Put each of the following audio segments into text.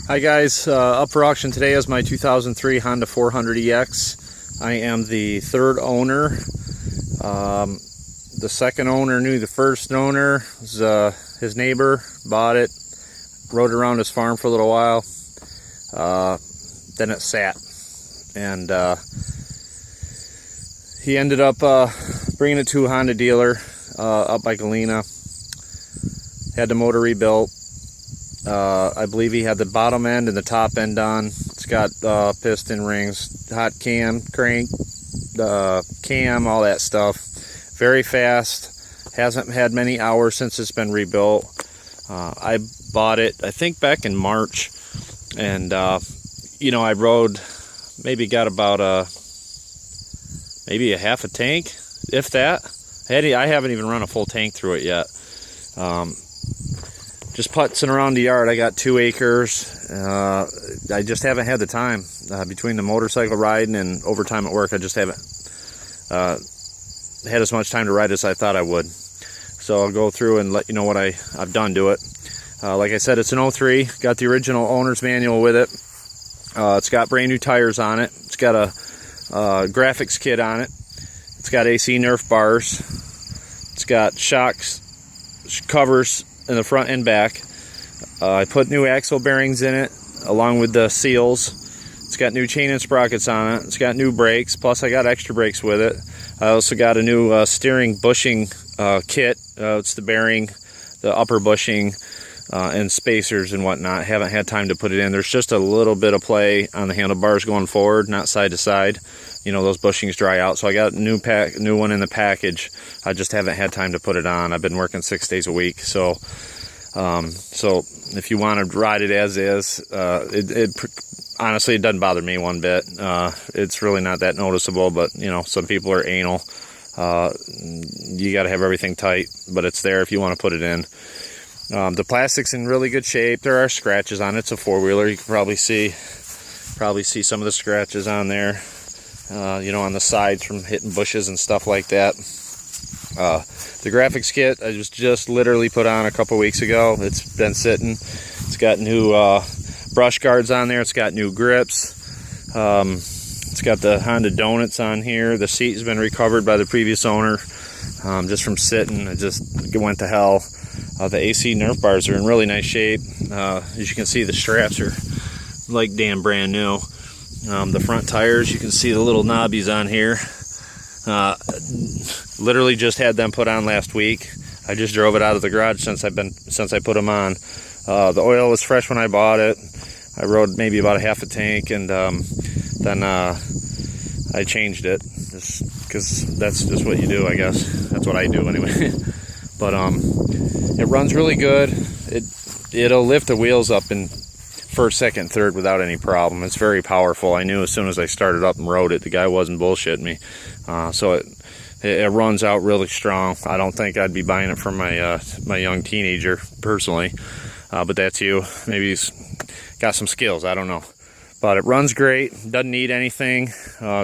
Hi guys, up for auction today is my 2003 Honda 400EX. I am the third owner. The second owner knew the first owner. His neighbor bought it, rode around his farm for a little while, then it sat, and he ended up bringing it to a Honda dealer up by Galena. Had the motor rebuilt. I believe he had the bottom end and the top end done. It's got piston rings, hot cam, crank, cam, all that stuff. Very fast. Hasn't had many hours since it's been rebuilt. I bought it, I think, back in March, and I rode, maybe got about maybe a half a tank, if that. I haven't even run a full tank through it yet. Just putzing around the yard. I got 2 acres. I just haven't had the time between the motorcycle riding and overtime at work. I just haven't had as much time to ride as I thought I would. So I'll go through and let you know what I've done to it. Like I said, it's an 03. Got the original owner's manual with it. It's got brand new tires on it. It's got a graphics kit on it. It's got AC Nerf bars. It's got shocks, covers in the front and back. I put new axle bearings in it along with the seals. It's got new chain and sprockets on it. It's got new brakes, plus I got extra brakes with it. I also got a new steering bushing kit. It's the bearing, the upper bushing, and spacers and whatnot. Haven't had time to put it in. There's just a little bit of play on the handlebars going forward, not side to side. Those bushings dry out, so I got a new one in the package. I just haven't had time to put it on. I've been working 6 days a week, so if you want to ride it as is, honestly, it doesn't bother me one bit. It's really not that noticeable, but some people are anal. You got to have everything tight, but it's there if you want to put it in. The plastic's in really good shape. There are scratches on it. It's a 4-wheeler. You can probably see some of the scratches on there. On the sides from hitting bushes and stuff like that. The graphics kit I just literally put on a couple weeks ago. It's been sitting. It's got new brush guards on there. It's got new grips. It's got the Honda Donuts on here. The seat has been recovered by the previous owner. Just from sitting, it just went to hell. The AC Nerf bars are in really nice shape. As you can see, the straps are like damn brand new. The front tires, you can see the little knobbies on here. Literally just had them put on last week. I just drove it out of the garage since I put them on. The oil was fresh when I bought it. I rode maybe about a half a tank, and then I changed it because that's just what you do, I guess. That's what I do anyway. But it runs really good. It'll lift the wheels up in first, second, third without any problem. It's very powerful. I knew as soon as I started up and rode it, the guy wasn't bullshitting me. So it runs out really strong. I don't think I'd be buying it for my young teenager personally, but that's you. Maybe he's got some skills. I don't know. But it runs great. Doesn't need anything.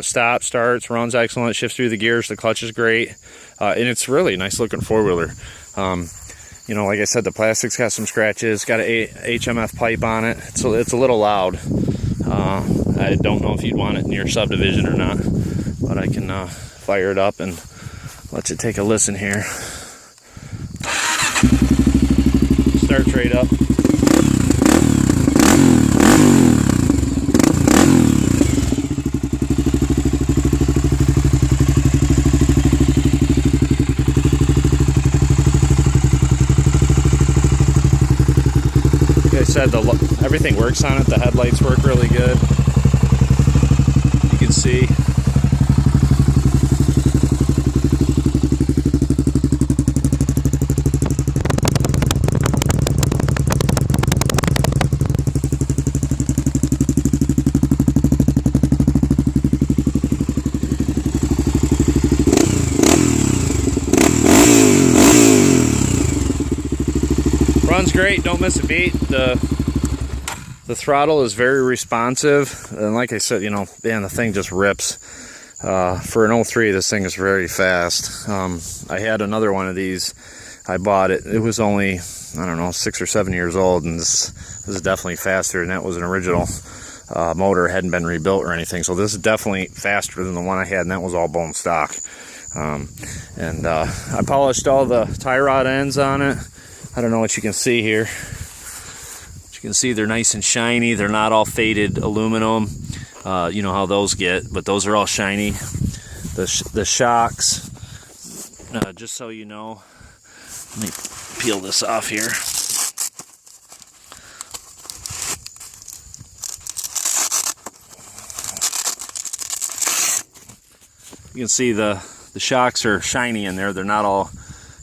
Stops, starts, runs excellent. Shifts through the gears. The clutch is great, and it's really a nice looking 4-wheeler. Like I said, the plastic's got some scratches. Got a HMF pipe on it. It's a little loud. I don't know if you'd want it in your subdivision or not, but I can fire it up and let you take a listen here. Starts right up. Like I said, everything works on it. The headlights work really good. You can see. Runs great, don't miss a beat. The throttle is very responsive, and like I said, man, the thing just rips. For an 03, this thing is very fast. I had another one of these. I bought it. It was only I don't know, 6 or 7 years old, and this is definitely faster, and that was an original motor, hadn't been rebuilt or anything. So this is definitely faster than the one I had, and that was all bone stock. I polished all the tie rod ends on it. I don't know what you can see here. You can see they're nice and shiny. They're not all faded aluminum. You know how those get, but those are all shiny. The shocks, just so you know, let me peel this off here. You can see the shocks are shiny in there. They're not all,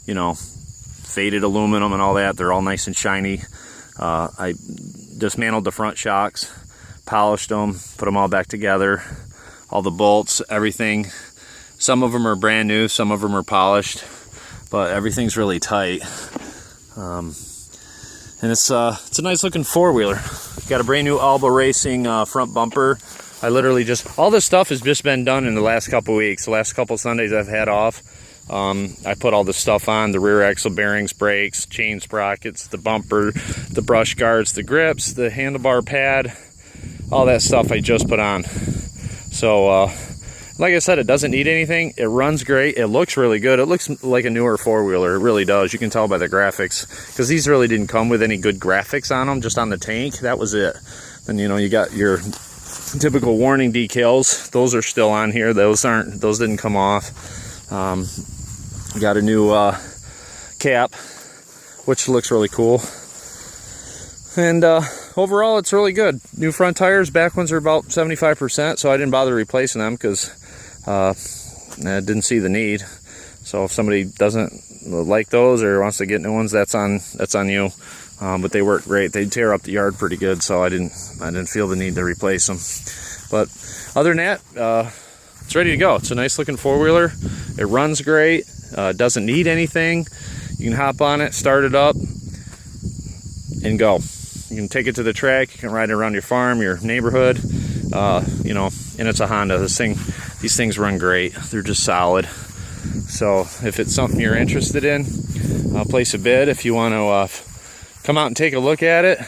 you know, faded aluminum and all that. They're all nice and shiny. I dismantled the front shocks, polished them, put them all back together, all the bolts, everything. Some of them are brand new, some of them are polished, but everything's really tight. And it's a nice looking four-wheeler. Got a brand new Alba Racing front bumper. I literally just, all this stuff has just been done in the last couple weeks. The last couple Sundays I've had off. I put all this stuff on, the rear axle bearings, brakes, chain sprockets, the bumper, the brush guards, the grips, the handlebar pad, all that stuff I just put on. So, like I said, it doesn't need anything. It runs great. It looks really good. It looks like a newer four-wheeler. It really does. You can tell by the graphics, because these really didn't come with any good graphics on them, just on the tank. That was it. Then, you know, you got your typical warning decals. Those are still on here. Those didn't come off. Got a new cap, which looks really cool. And overall, it's really good. New front tires. Back ones are about 75%, so I didn't bother replacing them because I didn't see the need. So if somebody doesn't like those or wants to get new ones, that's on you. But they work great. They tear up the yard pretty good, so I didn't feel the need to replace them. But other than that, it's ready to go. It's a nice looking four-wheeler. It runs great. Doesn't need anything. You can hop on it, start it up, and go. You can take it to the track. You can ride it around your farm, your neighborhood. You know, and it's a Honda. These things run great. They're just solid. So if it's something you're interested in, place a bid. If you want to come out and take a look at it,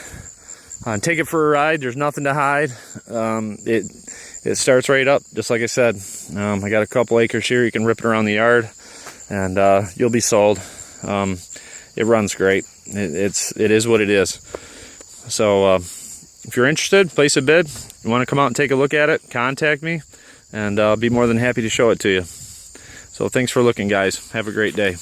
take it for a ride. There's nothing to hide. It starts right up, just like I said. I got a couple acres here. You can rip it around the yard, and you'll be sold. It runs great. It is what it is. So if you're interested, place a bid. You want to come out and take a look at it, contact me, and I'll be more than happy to show it to you. So thanks for looking, guys. Have a great day.